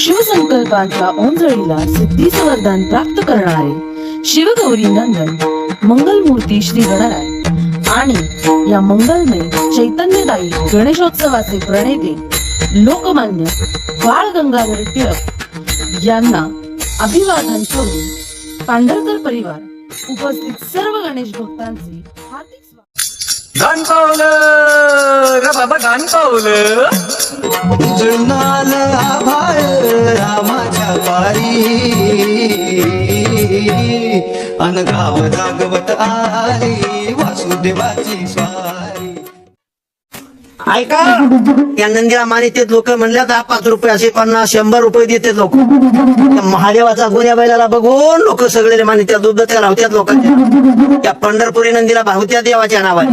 शिवसंकल्पांच्या ओंजळीला सिद्धीचं वरदान प्राप्त करणारे शिवगौरी नंदन मंगलमूर्ती श्री गणराय आणि या मंगलमय चैतन्यदायी गणेशोत्सवाचे प्रणेते लोकमान्य बाळ गंगाधर टिळक यांना अभिवादन करून पांढरकर परिवार उपस्थित सर्व गणेश भक्तांचे हार्दिक स्वागत. गाण पावलं रे बाबा, गाण पावलं जुनाल आभाळ रामाच्या पारी अन गाव रागवत आली वासुदेवाची स्वारी. ऐका, या नंदीला मानित लोक म्हणल्या 10-5 रुपये असे 50-100 रुपये देते लोक. महादेवाचा गोऱ्या बैलाला बघून लोक सगळे मानित्या दुबत्या लावत्यात लोकांच्या. त्या पंढरपुरी नंदीला भावत्या देवाच्या नावाने.